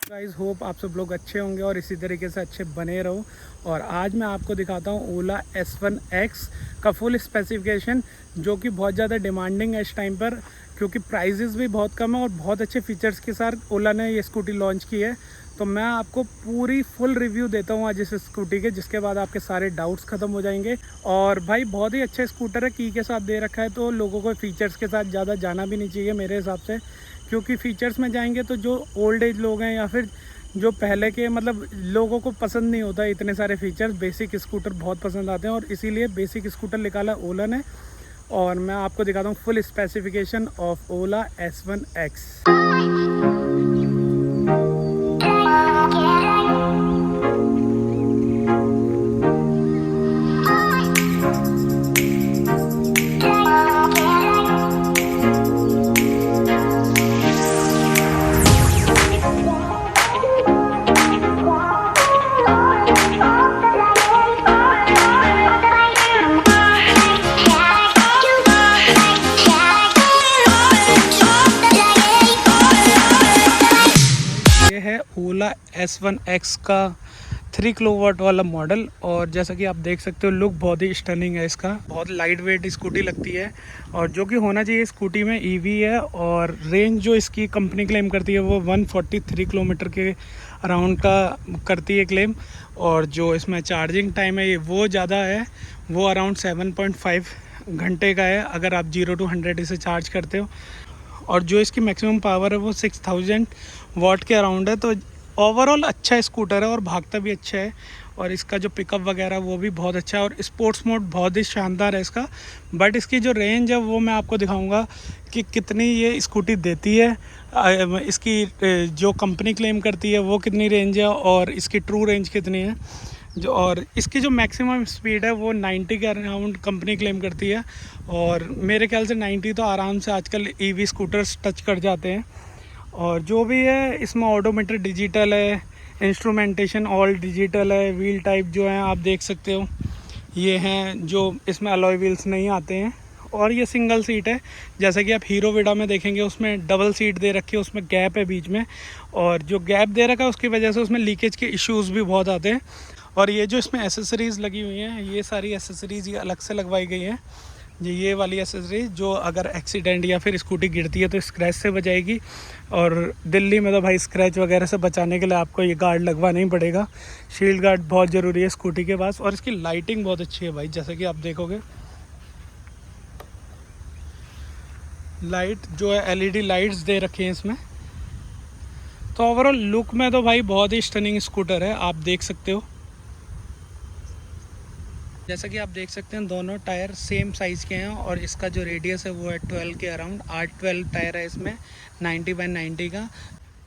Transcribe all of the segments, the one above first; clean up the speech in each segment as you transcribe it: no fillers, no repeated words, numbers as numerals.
Guys hope आप सब लोग अच्छे होंगे और इसी तरीके से अच्छे बने रहो। और आज मैं आपको दिखाता हूँ ओला S1X का फुल स्पेसिफिकेशन, जो कि बहुत ज़्यादा डिमांडिंग है इस टाइम पर, क्योंकि प्राइजेस भी बहुत कम है और बहुत अच्छे फीचर्स के साथ ओला ने ये स्कूटी लॉन्च की है। तो मैं आपको पूरी फुल रिव्यू देता हूँ आज इस स्कूटी के, जिसके बाद आपके सारे डाउट्स ख़त्म हो जाएंगे। और भाई बहुत ही अच्छा स्कूटर है, की के साथ दे रखा है, तो लोगों को फीचर्स के साथ ज़्यादा जाना भी नहीं चाहिए मेरे हिसाब से, क्योंकि फ़ीचर्स में जाएंगे तो जो ओल्ड एज लोग हैं या फिर जो पहले के मतलब लोगों को पसंद नहीं होता इतने सारे फीचर्स, बेसिक स्कूटर बहुत पसंद आते हैं और इसीलिए बेसिक स्कूटर निकाला ओला ने। और मैं आपको दिखाता हूँ full specification of Ola S1X। है ओला S1X का 3 किलोवाट वाला मॉडल। और जैसा कि आप देख सकते हो लुक बहुत ही स्टनिंग है इसका, बहुत लाइट वेट स्कूटी लगती है और जो कि होना चाहिए स्कूटी में ईवी है। और रेंज जो इसकी कंपनी क्लेम करती है वो 143 किलोमीटर के अराउंड का करती है क्लेम। और जो इसमें चार्जिंग टाइम है वो ज़्यादा है, वो अराउंड 7.5 घंटे का है अगर आप 0 to 100 इसे चार्ज करते हो। और जो इसकी मैक्सिमम पावर है वो 6000 वाट के अराउंड है। तो ओवरऑल अच्छा स्कूटर है और भागता भी अच्छा है और इसका जो पिकअप वगैरह वो भी बहुत अच्छा है और स्पोर्ट्स मोड बहुत ही शानदार है इसका। बट इसकी जो रेंज है वो मैं आपको दिखाऊंगा कि कितनी ये स्कूटी देती है। इसकी जो कंपनी क्लेम करती है वो कितनी रेंज है और इसकी ट्रू रेंज कितनी है। जो और इसकी जो मैक्सिमम स्पीड है वो 90 के अराउंड कंपनी क्लेम करती है और मेरे ख्याल से 90 तो आराम से आजकल ईवी स्कूटर्स टच कर जाते हैं। और जो भी है इसमें ऑडोमीटर डिजिटल है, इंस्ट्रूमेंटेशन ऑल डिजिटल है, व्हील टाइप जो है आप देख सकते हो ये हैं, जो इसमें अलॉय व्हील्स नहीं आते हैं। और ये सिंगल सीट है, जैसा कि आप हीरो विडा में देखेंगे उसमें डबल सीट दे रखी है, उसमें गैप है बीच में और जो गैप दे रखा है उसकी वजह से उसमें लीकेज के इश्यूज़ भी बहुत आते हैं। और ये जो इसमें एसेसरीज़ लगी हुई हैं ये सारी एसेसरीज़ ये अलग से लगवाई गई हैं। ये वाली एसेसरीज जो अगर एक्सीडेंट या फिर स्कूटी गिरती है तो स्क्रैच से बचाएगी। और दिल्ली में तो भाई स्क्रैच वगैरह से बचाने के लिए आपको ये गार्ड लगवाना ही पड़ेगा, शील्ड गार्ड बहुत ज़रूरी है स्कूटी के पास। और इसकी लाइटिंग बहुत अच्छी है भाई, जैसा कि आप देखोगे लाइट जो है LED लाइट्स दे रखी हैं इसमें। तो ओवरऑल लुक में तो भाई बहुत ही स्टनिंग स्कूटर है, आप देख सकते हो। जैसा कि आप देख सकते हैं दोनों टायर सेम साइज़ के हैं और इसका जो रेडियस है वो है 12 के अराउंड, 8-12 टायर है इसमें 90/90 का।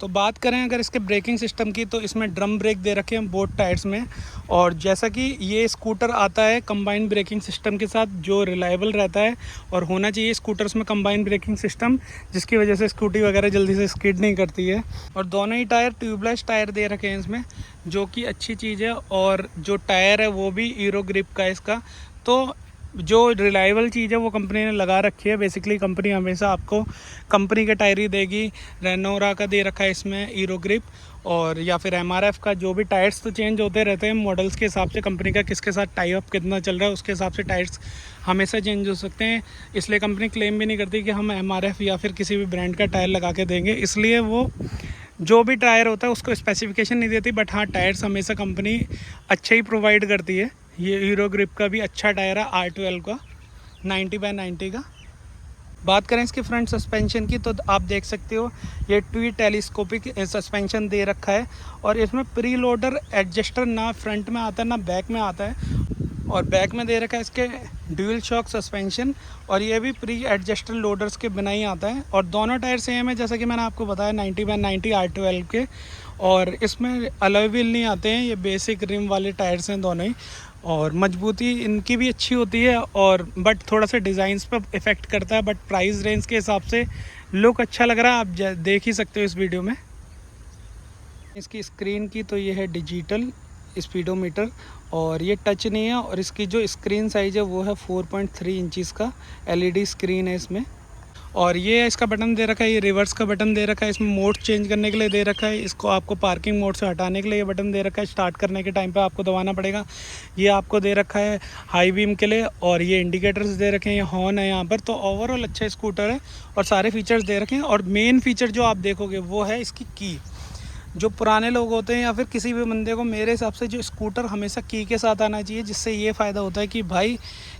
तो बात करें अगर इसके ब्रेकिंग सिस्टम की तो इसमें ड्रम ब्रेक दे रखे हैं बोथ टायर्स में। और जैसा कि ये स्कूटर आता है कंबाइंड ब्रेकिंग सिस्टम के साथ जो रिलायबल रहता है और होना चाहिए स्कूटर्स में कंबाइंड ब्रेकिंग सिस्टम, जिसकी वजह से स्कूटी वगैरह जल्दी से स्किड नहीं करती है। और दोनों ही टायर ट्यूबलेस टायर दे रखे हैं इसमें, जो कि अच्छी चीज़ है। और जो टायर है वो भी हीरो ग्रिप का है इसका। तो जो रिलायबल चीज़ है वो कंपनी ने लगा रखी है। बेसिकली कंपनी हमेशा आपको कंपनी के टायर ही देगी। रेनोरा का दे रखा है इसमें हीरो ग्रिप, और या फिर MRF का। जो भी टायर्स तो चेंज होते रहते हैं मॉडल्स के हिसाब से, कंपनी का किसके साथ टाई अप कितना चल रहा है उसके हिसाब से टायर्स हमेशा चेंज हो सकते हैं। इसलिए कंपनी क्लेम भी नहीं करती कि हम MRF या फिर किसी भी ब्रांड का टायर लगा के देंगे, इसलिए वो जो भी टायर होता है उसको स्पेसिफिकेशन नहीं देती। बट हाँ, टायर्स हमेशा कंपनी अच्छे ही प्रोवाइड करती है। ये हीरो ग्रिप का भी अच्छा टायर है R12 का 90/90 का। बात करें इसके फ्रंट सस्पेंशन की तो आप देख सकते हो ये ट्वी टेलीस्कोपिक सस्पेंशन दे रखा है और इसमें प्री लोडर एडजस्टर ना फ्रंट में आता है ना बैक में आता है। और बैक में दे रखा है इसके ड्यूल शॉक सस्पेंशन और ये भी प्री एडजस्टर लोडर्स के बिना ही आता है। और दोनों टायर सेम है, जैसा कि मैंने आपको बताया 90/90 R12 के। और इसमें अलॉय व्हील नहीं आते हैं, ये बेसिक रिम वाले टायर्स हैं दोनों ही। और मजबूती इनकी भी अच्छी होती है और बट थोड़ा सा डिज़ाइंस पर इफ़ेक्ट करता है। बट प्राइस रेंज के हिसाब से लुक अच्छा लग रहा है, आप देख ही सकते हो इस वीडियो में। इसकी स्क्रीन की तो ये है डिजिटल स्पीडोमीटर और ये टच नहीं है। और इसकी जो स्क्रीन साइज़ है वो है 4.3 इंचज़ का LED स्क्रीन है इसमें। और ये इसका बटन दे रखा है, ये रिवर्स का बटन दे रखा है, इसमें मोड चेंज करने के लिए दे रखा है। इसको आपको पार्किंग मोड से हटाने के लिए ये बटन दे रखा है, स्टार्ट करने के टाइम पे आपको दबाना पड़ेगा। ये आपको दे रखा है हाई बीम के लिए, और ये इंडिकेटर्स दे रखे हैं, ये हॉर्न है यहाँ पर। तो ओवरऑल अच्छा स्कूटर है और सारे फीचर्स दे रखे हैं। और मेन फीचर जो आप देखोगे वो है इसकी की। जो पुराने लोग होते हैं या फिर किसी भी बंदे को, मेरे हिसाब से जो स्कूटर हमेशा की के साथ आना चाहिए, जिससे ये फ़ायदा होता है कि भाई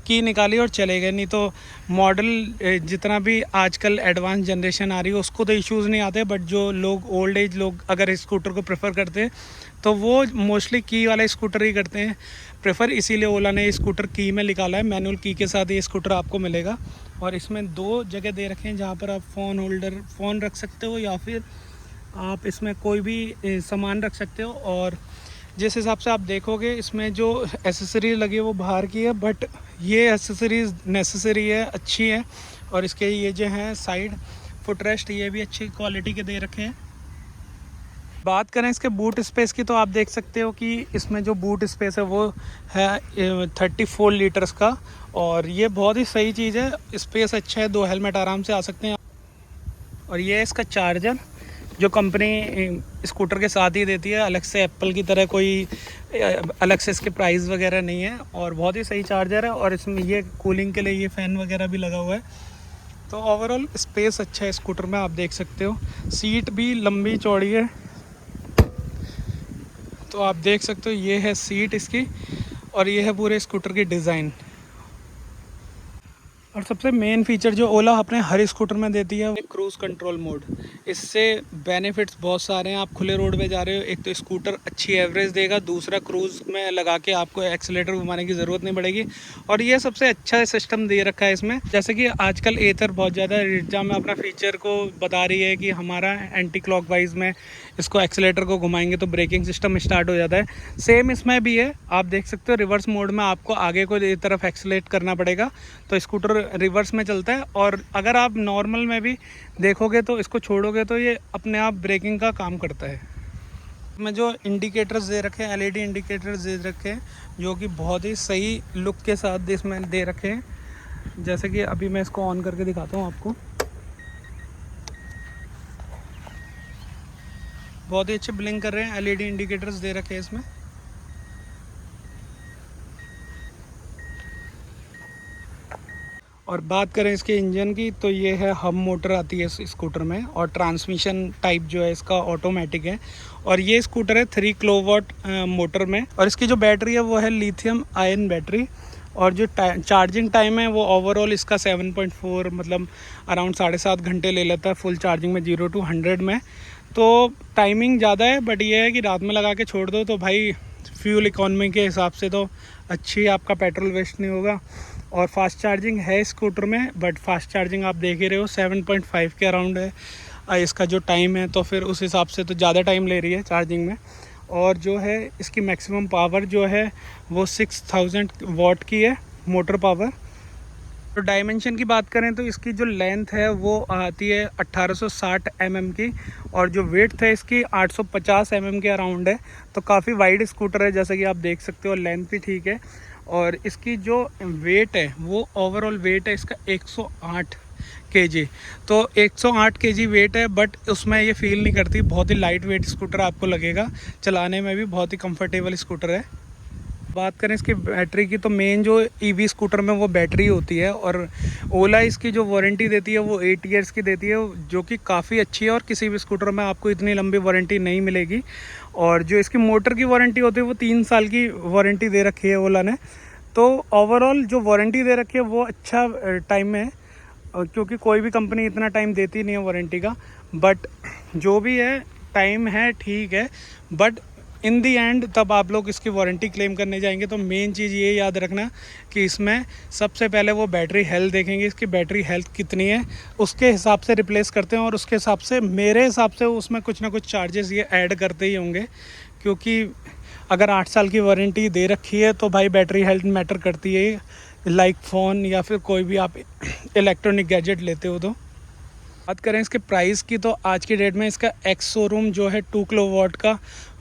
की निकाली और चले गए। नहीं तो मॉडल जितना भी आजकल एडवांस जनरेशन आ रही है उसको तो इश्यूज़ नहीं आते, बट जो लोग ओल्ड एज लोग अगर स्कूटर को प्रेफर करते हैं तो वो मोस्टली की वाला स्कूटर ही करते हैं प्रेफर। इसीलिए ओला ने स्कूटर की में निकाला है, मैनुअल की के साथ ये स्कूटर आपको मिलेगा। और इसमें 2 जगह दे रखे हैं जहाँ पर आप फ़ोन होल्डर फ़ोन रख सकते हो, या फिर आप इसमें कोई भी सामान रख सकते हो। और जिस हिसाब से आप देखोगे इसमें जो एसेसरीज लगी है वो बाहर की है, बट ये एसेसरीज नेसेसरी है, अच्छी है। और इसके ये जो हैं साइड फुटरेस्ट, ये भी अच्छी क्वालिटी के दे रखे हैं। बात करें इसके बूट स्पेस की, तो आप देख सकते हो कि इसमें जो बूट स्पेस है वो है 34 लीटर्स का, और ये बहुत ही सही चीज़ है। स्पेस अच्छा है, 2 हेलमेट आराम से आ सकते हैं। और ये है इसका चार्जर, जो कंपनी स्कूटर के साथ ही देती है, अलग से एप्पल की तरह कोई अलग से इसके प्राइस वगैरह नहीं है। और बहुत ही सही चार्जर है, और इसमें ये कूलिंग के लिए ये फ़ैन वगैरह भी लगा हुआ है। तो ओवरऑल स्पेस अच्छा है स्कूटर में, आप देख सकते हो। सीट भी लंबी चौड़ी है, तो आप देख सकते हो ये है सीट इसकी, और ये है पूरे स्कूटर की डिज़ाइन। और सबसे मेन फीचर जो ओला अपने हर स्कूटर में देती है, क्रूज़ कंट्रोल मोड। इससे बेनिफिट्स बहुत सारे हैं। आप खुले रोड पे जा रहे हो, एक तो स्कूटर अच्छी एवरेज देगा, दूसरा क्रूज़ में लगा के आपको एक्सीलेटर घुमाने की ज़रूरत नहीं पड़ेगी। और ये सबसे अच्छा सिस्टम दे रखा है इसमें। जैसे कि आजकल एथर बहुत ज़्यादा रिजा में अपना फीचर को बता रही है कि हमारा एंटी क्लॉकवाइज में इसको एक्सीलेटर को घुमाएंगे तो ब्रेकिंग सिस्टम स्टार्ट हो जाता है। सेम इसमें भी है, आप देख सकते हो रिवर्स मोड में आपको आगे को एक तरफ एक्सीलेट करना पड़ेगा तो स्कूटर रिवर्स में चलता है। और अगर आप नॉर्मल में भी देखोगे तो इसको छोड़ोगे तो ये अपने आप ब्रेकिंग का काम करता है। में जो इंडिकेटर्स दे रखे हैं, एलईडी इंडिकेटर्स दे रखे हैं, जो कि बहुत ही सही लुक के साथ इसमें दे रखे हैं। जैसे कि अभी मैं इसको ऑन करके दिखाता हूँ आपको, बहुत ही अच्छे ब्लिंक कर रहे हैं। एलईडी इंडिकेटर्स दे रखे हैं इसमें। और बात करें इसके इंजन की, तो ये है हब मोटर आती है इस स्कूटर में, और ट्रांसमिशन टाइप जो है इसका ऑटोमेटिक है। और ये स्कूटर है 3 किलोवाट मोटर में, और इसकी जो बैटरी है वो है लिथियम आयन बैटरी। और जो चार्जिंग टाइम है वो ओवरऑल इसका 7.4 मतलब अराउंड 7.5 घंटे ले लेता है फुल चार्जिंग में 0 to 100 में। तो टाइमिंग ज़्यादा है, बट ये है कि रात में लगा के छोड़ दो तो भाई फ्यूल इकॉनमी के हिसाब से तो अच्छी, आपका पेट्रोल वेस्ट नहीं होगा। और फास्ट चार्जिंग है स्कूटर में, बट फास्ट चार्जिंग आप देख ही रहे हो 7.5 के अराउंड है इसका जो टाइम है, तो फिर उस हिसाब से तो ज़्यादा टाइम ले रही है चार्जिंग में। और जो है इसकी मैक्सिमम पावर जो है वो 6000 वाट की है मोटर पावर। तो डायमेंशन की बात करें तो इसकी जो लेंथ है वो आती है 1860 mm की, और जो वेट है इसकी 850 mm के अराउंड है। तो काफ़ी वाइड स्कूटर है, जैसे कि आप देख सकते हो। लेंथ भी ठीक है, और इसकी जो वेट है वो ओवरऑल वेट है इसका 108 kg। तो 108 kg वेट है, बट उसमें ये फील नहीं करती, बहुत ही लाइट वेट स्कूटर आपको लगेगा, चलाने में भी बहुत ही कंफर्टेबल स्कूटर है। बात करें इसकी बैटरी की, तो मेन जो ईवी स्कूटर में वो बैटरी होती है, और ओला इसकी जो वारंटी देती है वो 8 ईयर्स की देती है, जो कि काफ़ी अच्छी है। और किसी भी स्कूटर में आपको इतनी लंबी वारंटी नहीं मिलेगी। और जो इसकी मोटर की वारंटी होती है वो 3 साल की वारंटी दे रखी है ओला ने। तो ओवरऑल जो वारंटी दे रखी है वो अच्छा टाइम है, क्योंकि कोई भी कंपनी इतना टाइम देती नहीं है वारंटी का। बट जो भी है टाइम है ठीक है, बट इन दी एंड तब आप लोग इसकी वारंटी क्लेम करने जाएंगे तो मेन चीज़ ये याद रखना कि इसमें सबसे पहले वो बैटरी हेल्थ देखेंगे, इसकी बैटरी हेल्थ कितनी है, उसके हिसाब से रिप्लेस करते हैं। और उसके हिसाब से मेरे हिसाब से उसमें कुछ ना कुछ चार्जेस ये ऐड करते ही होंगे, क्योंकि अगर 8 साल की वारंटी दे रखी है तो भाई बैटरी हेल्थ मैटर करती है, लाइक फ़ोन या फिर कोई भी आप इलेक्ट्रॉनिक गैजेट लेते हो तो। बात करें इसके प्राइस की तो आज की डेट में इसका एक्स शोरूम जो है 2 किलोवाट का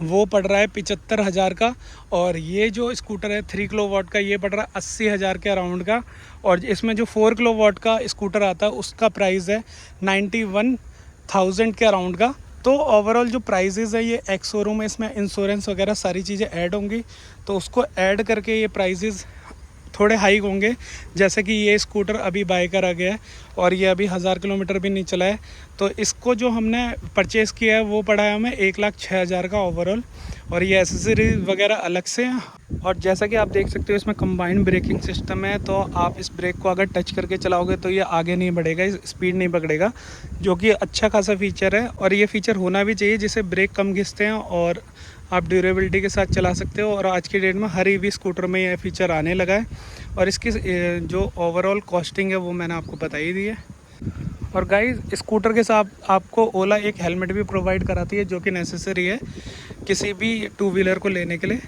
वो पड़ रहा है 75,000 का, और ये जो स्कूटर है 3 किलोवाट का ये पड़ रहा है 80,000 के अराउंड का, और इसमें जो 4 किलोवाट का स्कूटर आता है उसका प्राइस है 91,000 के अराउंड का। तो ओवरऑल जो प्राइजेज़ है ये एक्स शोरूम है, इसमें इंश्योरेंस वगैरह सारी चीज़ें ऐड होंगी, तो उसको ऐड करके ये प्राइजेज़ थोड़े हाइक होंगे। जैसे कि ये स्कूटर अभी बाय करा गया है और ये अभी 1000 किलोमीटर भी नहीं चला है, तो इसको जो हमने परचेज़ किया है वो पड़ा है हमें 1,06,000 का ओवरऑल, और ये एसेसरीज वगैरह अलग से हैं। और जैसा कि आप देख सकते हो इसमें कंबाइंड ब्रेकिंग सिस्टम है, तो आप इस ब्रेक को अगर टच करके चलाओगे तो ये आगे नहीं बढ़ेगा, स्पीड नहीं पकड़ेगा, जो कि अच्छा खासा फीचर है। और ये फ़ीचर होना भी चाहिए जिससे ब्रेक कम घिसते हैं और आप ड्यूरेबिलिटी के साथ चला सकते हो। और आज की डेट में हर ईवी स्कूटर में यह फ़ीचर आने लगा है। और इसकी जो ओवरऑल कॉस्टिंग है वो मैंने आपको बता ही दी है। और गाइस स्कूटर के साथ आपको ओला एक हेलमेट भी प्रोवाइड कराती है, जो कि नेसेसरी है किसी भी टू व्हीलर को लेने के लिए।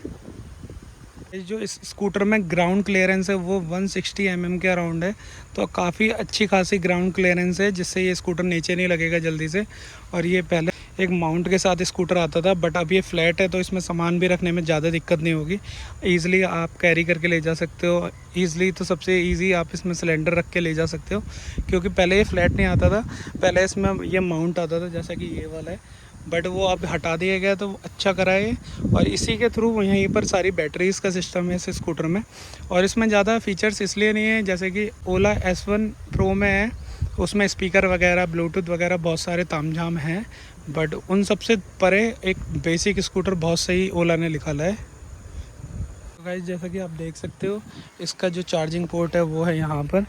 जो इस स्कूटर में ग्राउंड क्लियरेंस है वो 160 mm के अराउंड है, तो काफ़ी अच्छी खासी ग्राउंड क्लियरेंस है, जिससे ये स्कूटर नीचे नहीं लगेगा जल्दी से। और ये पहले एक माउंट के साथ स्कूटर आता था, बट अब ये फ्लैट है तो इसमें सामान भी रखने में ज़्यादा दिक्कत नहीं होगी, ईज़िली आप कैरी करके ले जा सकते हो। ईज़िली तो सबसे ईज़ी आप इसमें सिलेंडर रख के ले जा सकते हो, क्योंकि पहले ये फ्लैट नहीं आता था, पहले इसमें ये माउंट आता था जैसा कि ये वाला है, बट वो अब हटा दिया गया, तो अच्छा करा है। और इसी के थ्रू यहीं पर सारी बैटरीज़ का सिस्टम है इस स्कूटर में। और इसमें ज़्यादा फीचर्स इसलिए नहीं है, जैसे कि ओला S1 Pro में है, उसमें स्पीकर वगैरह ब्लूटूथ वगैरह बहुत सारे तामझाम हैं, बट उन सबसे परे एक बेसिक स्कूटर बहुत सही ओला ने निकाला है। गाइस जैसा कि आप देख सकते हो इसका जो चार्जिंग पोर्ट है वो है यहाँ पर,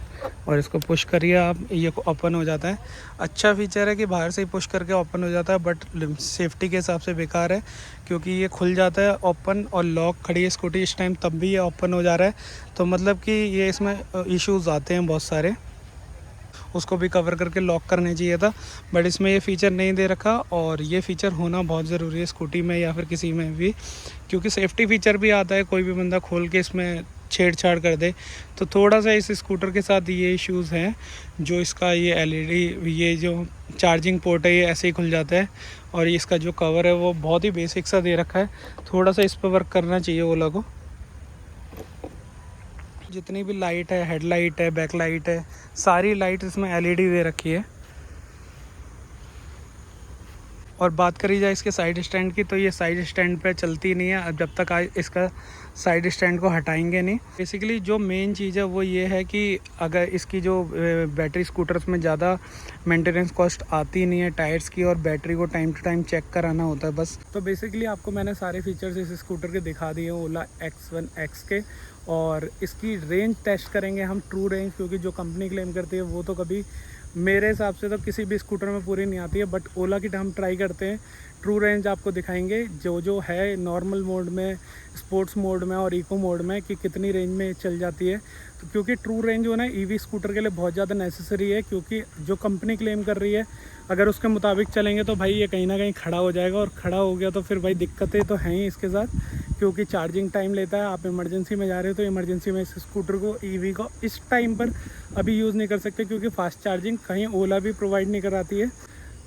और इसको पुश करिए आप, ये ओपन हो जाता है। अच्छा फीचर है कि बाहर से ही पुश करके ओपन हो जाता है, बट सेफ्टी के हिसाब से बेकार है, क्योंकि ये खुल जाता है ओपन, और लॉक खड़ी है स्कूटी इस टाइम तब भी ये ओपन हो जा रहा है, तो मतलब कि ये इसमें इश्यूज़ आते हैं बहुत सारे, उसको भी कवर करके लॉक करने चाहिए था, बट इसमें ये फ़ीचर नहीं दे रखा। और ये फ़ीचर होना बहुत ज़रूरी है स्कूटी में या फिर किसी में भी, क्योंकि सेफ्टी फ़ीचर भी आता है, कोई भी बंदा खोल के इसमें छेड़छाड़ कर दे, तो थोड़ा सा इस स्कूटर के साथ ये इश्यूज़ हैं। जो इसका ये LED ये जो चार्जिंग पोर्ट है ये ऐसे ही खुल जाता है, और इसका जो कवर है वो बहुत ही बेसिक सा दे रखा है, थोड़ा सा इस पर वर्क करना चाहिए ओला को। जितनी भी लाइट है, हेडलाइट है, बैकलाइट है, सारी लाइट इसमें LED दे रखी है। और बात करी जाए इसके साइड स्टैंड की, तो ये साइड स्टैंड पे चलती नहीं है अब जब तक आज इसका साइड स्टैंड को हटाएंगे नहीं। बेसिकली जो मेन चीज़ है वो ये है कि अगर इसकी जो बैटरी स्कूटर्स में ज़्यादा मेंटेनेंस कॉस्ट आती नहीं है टायर्स की, और बैटरी को टाइम टू टाइम चेक कराना होता है बस। तो बेसिकली आपको मैंने सारे फीचर्स इस स्कूटर के दिखा दिए ओला X1X के। और इसकी रेंज टेस्ट करेंगे हम, ट्रू रेंज, क्योंकि जो कंपनी क्लेम करती है वो तो कभी मेरे हिसाब से तो किसी भी स्कूटर में पूरी नहीं आती है, बट ओला की हम ट्राई करते हैं, ट्रू रेंज आपको दिखाएंगे जो है नॉर्मल मोड में, स्पोर्ट्स मोड में और इको मोड में, कि कितनी रेंज में चल जाती है। तो क्योंकि ट्रू रेंज जो है ईवी स्कूटर के लिए बहुत ज़्यादा नेसेसरी है, क्योंकि जो कंपनी क्लेम कर रही है अगर उसके मुताबिक चलेंगे तो भाई ये कहीं ना कहीं खड़ा हो जाएगा, और खड़ा हो गया तो फिर भाई दिक्कतें तो हैं ही इसके साथ, क्योंकि चार्जिंग टाइम लेता है। आप इमरजेंसी में जा रहे हो तो इमरजेंसी में इस स्कूटर को, ईवी को इस टाइम पर अभी यूज़ नहीं कर सकते, क्योंकि फास्ट चार्जिंग कहीं ओला भी प्रोवाइड नहीं कराती है।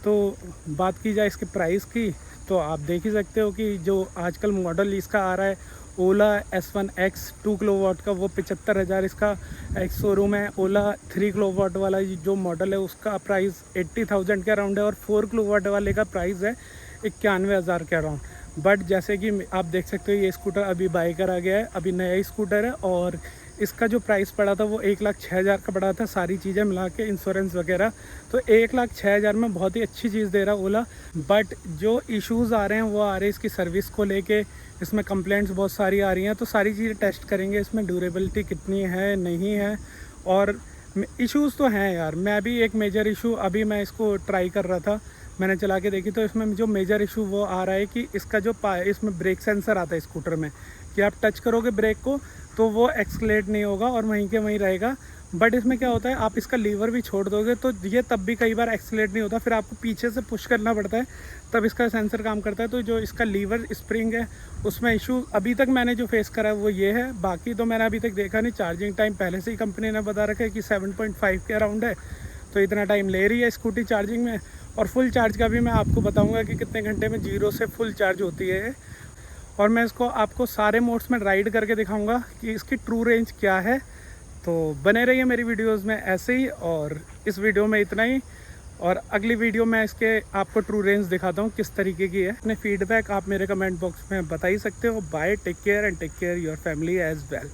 तो बात की जाए इसके प्राइस की, तो आप देख ही सकते हो कि जो आजकल मॉडल इसका आ रहा है ओला S1X 2 किलोवाट का, वो 75,000 इसका एक्स शोरूम है। ओला 3 किलोवाट वाला जो मॉडल है उसका प्राइस 80,000 के अराउंड है, और 4 किलोवाट वाले का प्राइस है 91,000 के अराउंड। बट जैसे कि आप देख सकते हो ये स्कूटर अभी बाई करा गया है, अभी नया ही स्कूटर है, और इसका जो प्राइस पड़ा था वो 1,06,000 का पड़ा था, सारी चीज़ें मिला के इंश्योरेंस वगैरह। तो 1,06,000 में बहुत ही अच्छी चीज़ दे रहा ओला। बट जो इश्यूज़ आ रहे हैं वो आ रहे हैं इसकी सर्विस को लेके, इसमें कंप्लेंट्स बहुत सारी आ रही हैं, तो सारी चीज़ें टेस्ट करेंगे, इसमें ड्यूरेबिलिटी कितनी है नहीं है। और इश्यूज़ तो हैं यार, मैं भी एक मेजर इशू, अभी मैं इसको ट्राई कर रहा था, मैंने चला के देखी, तो इसमें जो मेजर इशू वो आ रहा है कि इसका जो इसमें ब्रेक सेंसर आता है स्कूटर में, कि आप टच करोगे ब्रेक को तो वो एक्सलेट नहीं होगा और वहीं के वहीं रहेगा। बट इसमें क्या होता है, आप इसका लीवर भी छोड़ दोगे तो ये तब भी कई बार एक्सलेट नहीं होता, फिर आपको पीछे से पुश करना पड़ता है तब इसका सेंसर काम करता है। तो जो इसका लीवर स्प्रिंग है उसमें इशू अभी तक मैंने जो फेस करा है वो ये है, बाकी तो मैंने अभी तक देखा नहीं। चार्जिंग टाइम पहले से ही कंपनी ने बता रखा है कि 7.5 के अराउंड है, तो इतना टाइम ले रही है स्कूटी चार्जिंग में। और फुल चार्ज का भी मैं आपको बताऊंगा कि कितने घंटे में 0 से फुल चार्ज होती है। और मैं इसको आपको सारे मोड्स में राइड करके दिखाऊंगा कि इसकी ट्रू रेंज क्या है। तो बने रहिए मेरी वीडियोस में ऐसे ही। और इस वीडियो में इतना ही, और अगली वीडियो में इसके आपको ट्रू रेंज दिखाता हूँ किस तरीके की है। अपने फीडबैक आप मेरे कमेंट बॉक्स में बता ही सकते हो। Bye, take care and take care your family as well.